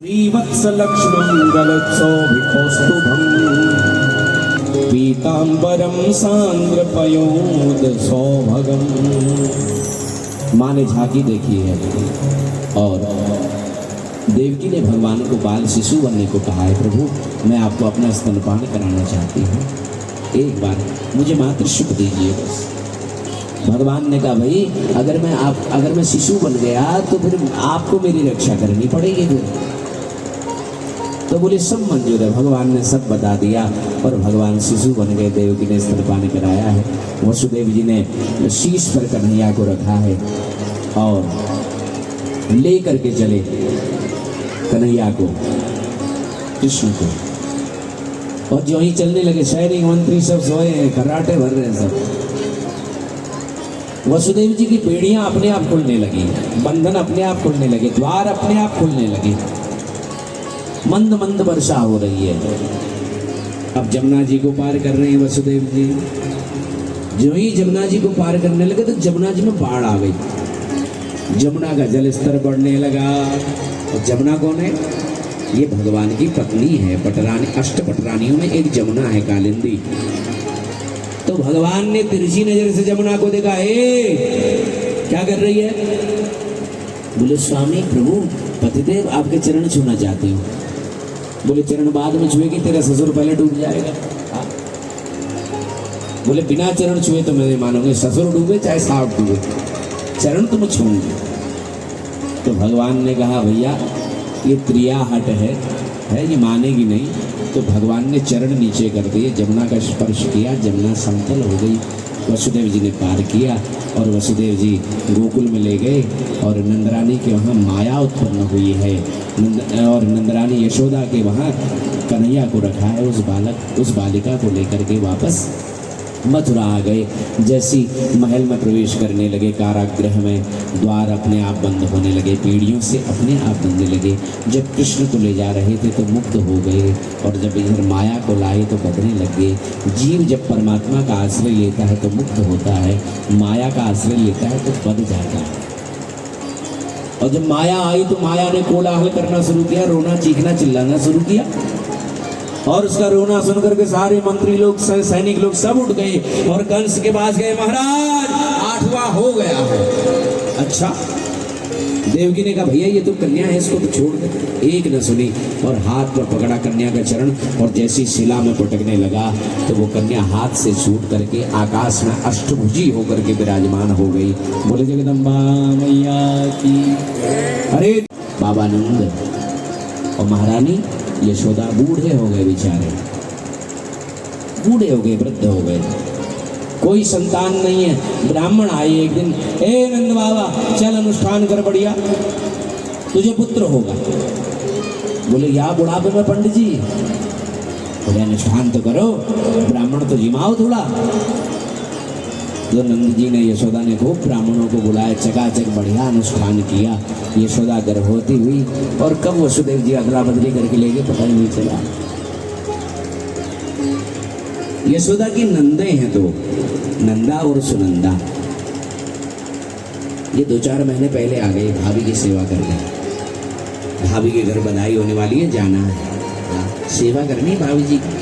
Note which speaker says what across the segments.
Speaker 1: श्रीवत्सलक्ष्मं गलत्सौभिकौस्तुभं पीताम्बरं सांद्रपयोदसौभगं। माँ ने झांकी देखी है और देवकी ने भगवान को बाल शिशु बनने को कहा है। प्रभु, मैं आपको अपना स्तनपान कराना चाहती हूँ, एक बार मुझे मात्र सुख दीजिए बस। भगवान ने कहा, भाई अगर मैं शिशु बन गया तो फिर आपको मेरी रक्षा करनी पड़ेगी फिर। तो बोले सब मंजूर है। भगवान ने सब बता दिया और भगवान शिशु बन गए। देवकी ने स्तनपान कराया है। वसुदेव जी ने शीश पर कन्हैया को रखा है और ले करके चले कन्हैया को, कृष्ण को। और जो ही चलने लगे, सैनिक मंत्री सब सोए हैं, खर्राटे भर रहे हैं सब। वसुदेव जी की पीढ़ियां अपने आप खुलने लगी, बंधन अपने आप खुलने लगे, द्वार अपने आप खुलने लगे, मंद मंद वर्षा हो रही है। अब जमुना जी को पार कर रहे हैं वसुदेव जी। जो ही जमुना जी को पार करने लगे तो जमुना जी में बाढ़ आ गई। जमुना का जल स्तर बढ़ने लगा। और जमुना कौन है? ये भगवान की पत्नी है, पटरानी, अष्टपटरानियों में एक जमुना है, कालिंदी। तो भगवान ने तिरछी नजर से जमुना को देखा, क्या कर रही है? बोले, स्वामी प्रभु पतिदेव आपके चरण छूना चाहती हूँ। बोले, चरण बाद में छुएगी, तेरा ससुर पहले डूब जाएगा। बोले, बिना चरण छुए तो मैं नहीं मानूंगी, ससुर डूबे चाहे साउट डूबे, चरण तो मैं छूऊंगी। तो भगवान ने कहा, भैया ये त्रियाहट है, ये मानेगी नहीं। तो भगवान ने चरण नीचे कर दिए, जमुना का स्पर्श किया, जमुना समतल हो गई। वसुदेव जी ने पार किया और वसुदेव जी गोकुल में ले गए और नंदरानी के वहाँ माया उत्पन्न हुई है। और नंदरानी यशोदा के वहाँ कन्हैया को रखा है। उस बालिका को लेकर के वापस मथुरा आ गए। जैसी महल में प्रवेश करने लगे, कारागृह में द्वार अपने आप बंद होने लगे, पीढ़ियों से अपने आप बनने लगे। जब कृष्ण को ले जा रहे थे तो मुक्त हो गए और जब इधर माया को लाए तो बदलने लगे। जीव जब परमात्मा का आश्रय लेता है तो मुक्त होता है, माया का आश्रय लेता है तो बद जाता है। और जब माया आई तो माया ने कोलाहल करना शुरू किया, रोना चीखना चिल्लाना शुरू किया। और उसका रोना सुनकर के सारे मंत्री लोग, सैनिक लोग सब उठ गए और कंस के पास गए, महाराज 8वां हो गया है। अच्छा, देवकी ने कहा, भैया ये तो कन्या है, इसको तो छोड़ दे। एक न सुनी और हाथ पर पकड़ा कन्या का चरण और जैसी शिला में पटकने लगा तो वो कन्या हाथ से छूट करके आकाश में अष्टभुजी होकर के विराजमान हो गई। बोले जगदम्बा मैया की। अरे बाबा नंद और महारानी यशोदा बूढ़े हो गए, बेचारे बूढ़े हो गए, वृद्ध हो गए, कोई संतान नहीं है। ब्राह्मण आए एक दिन, नंद बाबा चल अनुष्ठान कर, बढ़िया तुझे पुत्र होगा। बोले, या बुढ़ापे में पंडित जी? बोले, अनुष्ठान तो करो, ब्राह्मण तो जिमाओ थोड़ा। तो नंद जी ने, यशोदा ने खूब ब्राह्मणों को बुलाया, चकाचक बढ़िया अनुष्ठान किया। यशोदा गर्भवती हुई और कब वसुदेव जी अदला बदली करके ले गए पता ही नहीं चला। यशोदा की नंदे हैं दो, नंदा और सुनंदा। ये 2-4 महीने पहले आ गए भाभी की सेवा करने। भाभी के घर बधाई होने वाली है, जाना है, सेवा करनी भाभी जी की।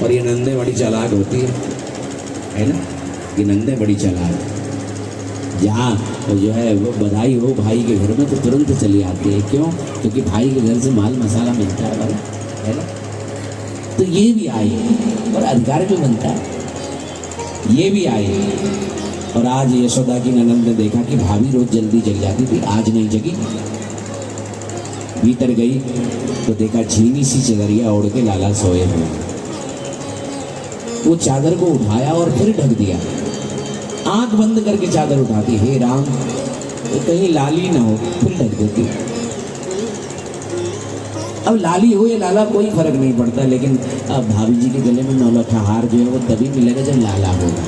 Speaker 1: और ये नंदे बड़ी चालाक होती है ना, ये नंदे बड़ी चालाक। जहाँ जो है वो बधाई हो भाई के घर में तो तुरंत चली आती है। क्यों? क्योंकि भाई के घर से माल मसाला मिलता है ना। तो ये भी आई और अधिकार भी बनता है, ये भी आई। और आज यशोदा की ननंद ने देखा कि भाभी रोज जल्दी जग जाती थी, आज नहीं जगी। भीतर गई तो देखा झीनी सी चदरिया ओढ़ के लाला सोए हुए। वो चादर को उठाया और फिर ढक दिया, आंख बंद करके चादर उठाती, हे राम तो कहीं लाली ना हो, फिर ढक देती। अब लाली हो या लाला कोई फर्क नहीं पड़ता, लेकिन अब भाभी जी के गले में 9 लखा हार जो है वो तभी मिलेगा जब लाला होगा।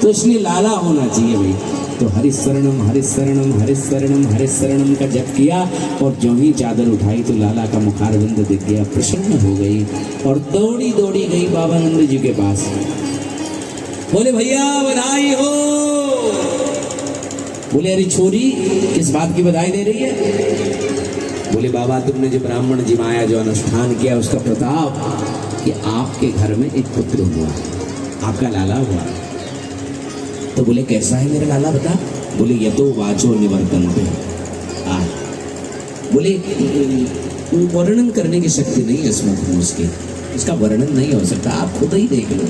Speaker 1: तो इसलिए लाला होना चाहिए भाई। तो हरिशरणम हरिशरणम हरिशरणम हरिशरणम का जप किया और जो ही चादर उठाई तो लाला का मुखारविंद दिख गया, प्रसन्न हो गई और दौड़ी दौड़ी गई बाबा नंद जी के पास। बोले, भैया बधाई हो। बोले अरे छोरी किस बात की बधाई दे रही है? बोले बाबा तुमने जो ब्राह्मण जिमाया जो अनुष्ठान किया उसका प्रताप कि आपके घर में एक पुत्र हुआ, आपका लाला हुआ। तो बोले कैसा है मेरा लाला बता? बोले ये तो वाचो निवर्तन पे आ। बोले वर्णन करने की शक्ति नहीं है इसमें, उसका वर्णन नहीं हो सकता, आप खुद ही देख लो।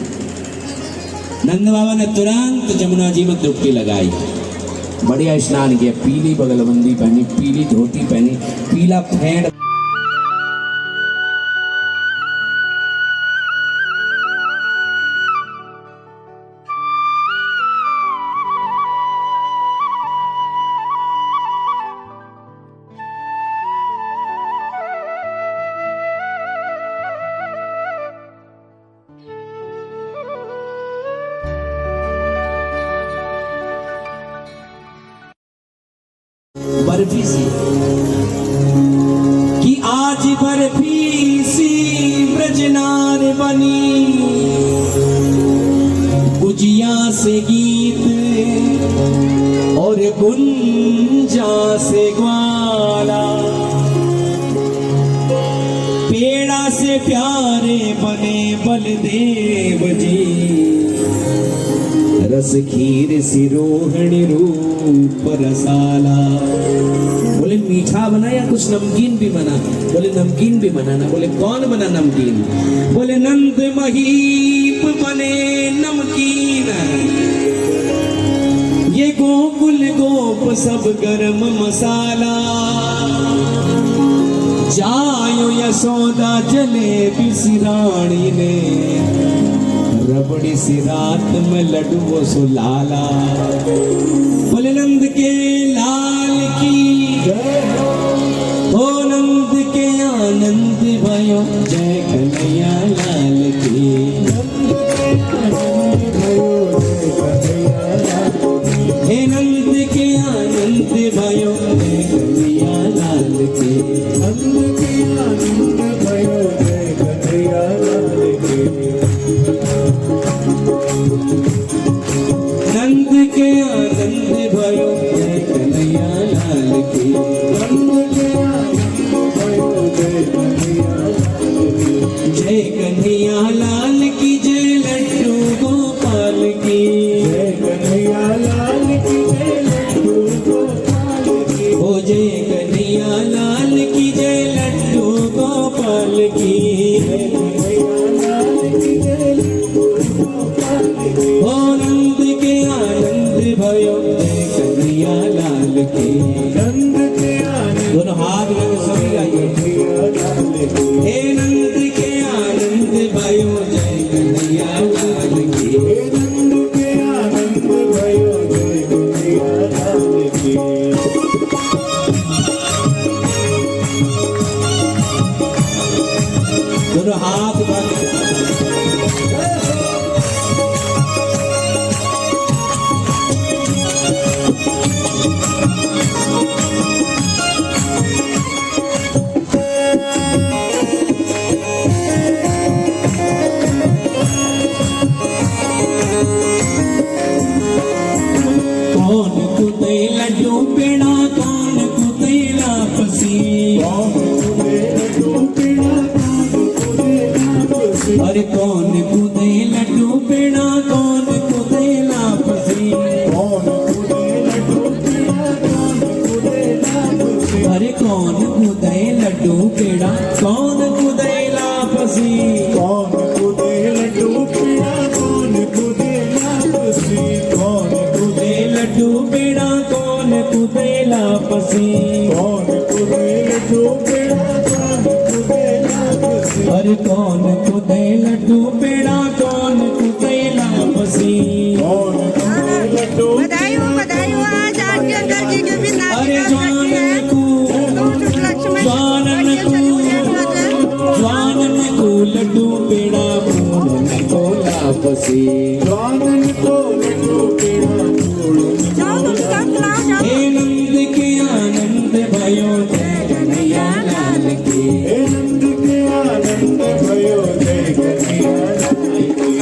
Speaker 1: नंद बाबा ने तुरंत जमुना जी में डुबकी लगाई, बढ़िया स्नान किया, पीली बगलबंदी पहनी, पीली धोती पहनी, पीला फेंड बर्फी सी कि आज बर्फी सी ब्रजनार बनी, गुजिया से गीत और गुंजा से ग्वाला, पेड़ा से प्यारे बने बलदेव जी, रस खीर सिरोहणी रूप रसाला। बोले मीठा बना या कुछ नमकीन भी बना? बोले नमकीन भी बनाना। बोले कौन बना नमकीन? बोले नंद महीप बने नमकीन, ये गोकुल गोप सब गरम मसाला, जायो यशोदा जलेबी सिरानी ने, रबड़ी सी रात में लड्डू सो लाला। बोले नंद के लाल की जय, ओ नंद के आनंद भयो, जय कन्हैया लाल की। हे नंद के आनंद भयो, जय कन्हैया लाल की। नंद के आनंद भयो, जय कन्हैया लाल की। नंद के आनंद भयो, जय कन्हैया लाल की। नंद के आनंद भयो, जय कन्हैया लाल की। जय कन्हैया लाल की, जय लड्डू गोपाल की। जय कन्हैया लाल की, जय लड्डू गोपाल की। ओ जय कन्हैया लाल की, जय लड्डू गोपाल की। जय कन्हैया लाल की, जय लड्डू गोपाल की। ओ नंद के आनंद भयो, जय कन्हैया लाल की। नंद के आनंद, दोनों हाथ में सभी गाइए। हे नंद के आनंद भयो, जय कन्हैया लाल की। हे नंद के आनंद भयो, जय कन्हैया लाल की। दोनों हाथ लड्डू पेड़ा, कौन कुदे लापसी। अरे कौन कुदे लड्डू पेड़ा, कौन कुदे लापसी। अरे कौन कुदे लड्डू पेड़ा, कौन कुदे लापसी। कौन कुदे लड्डू पेड़ा, कौन कुदे लापसी। कौन कुदे लड्डू पेड़ा, कौन कुदे लापसी। कौन कुदे लड्डू पेड़ा, कौन कुदे लापसी। अरे कौन कुदे लड्डू पेड़ा, कौन कुदे लापसी। कौन कुदे लड्डू।
Speaker 2: बधाई हो आज आद्यंकर जी के भी नाच।
Speaker 1: अरे ज्वानन को लड्डू पेड़ा, फूलन को लापसी। ज्वानन को लड्डू पेड़ा, हे नंद के आनंद भयो, जय कन्हैया लाल की। हे नंद के आनंद भयो, जय कन्हैया लाल की।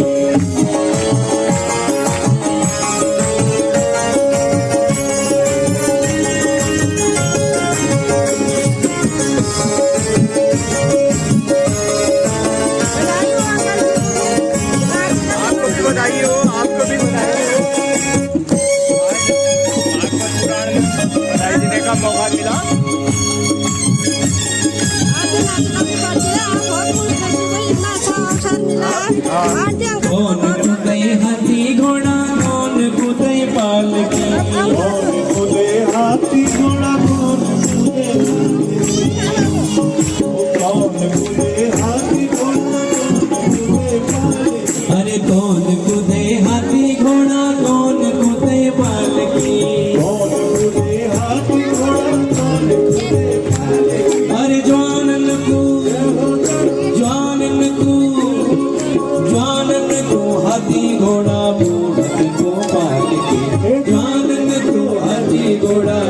Speaker 1: कौन कुदै हाथी घोड़ा कौन कुदै पालकी
Speaker 3: कौन कूदे हाथी घोड़ा कौन कूदे हाथी घोड़ा
Speaker 1: अरे कौन कुदै हाथी घोड़ा कौन कुदै पालकी
Speaker 3: कौन कूदे हाथी घोड़ा कौन कूदे
Speaker 1: अरे जवानन को हाथी घोड़ा मूर्ति को पालकी जवानन को हाथी घोड़ा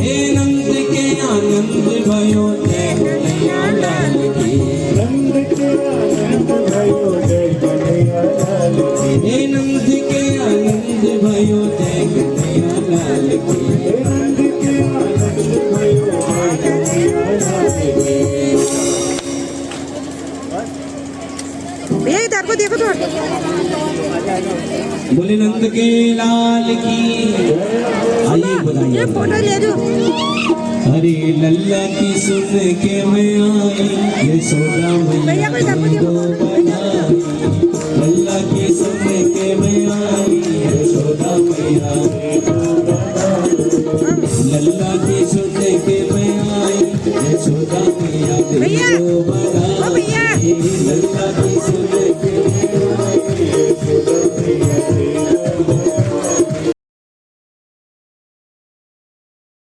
Speaker 1: हे नंद के आनंद भयो जय कन्हैया लाल की
Speaker 3: नंद के आनंद भयो जय कन्हैया लाल की
Speaker 1: हे नंद के आनंद भयो जय कन्हैया लाल की
Speaker 3: नंद के आनंद भयो जय कन्हैया लाल की
Speaker 2: भैया इधर को देखो थोड़ा
Speaker 1: बोले नंद के लाल की आइए
Speaker 2: ये
Speaker 1: बताइए
Speaker 2: फोटो ले लो
Speaker 1: अरे लल्ला की सुन के मैं आई यशोदा मैया
Speaker 2: भैया कोई
Speaker 1: को बनाई लल्ला की सुन के मैं आई यशोदा मैया लल्ला की सुन के मैं आई यशोदा मैया
Speaker 2: भैया,
Speaker 1: को
Speaker 2: ओ भैया।
Speaker 1: बनाई लल्ला की सुन के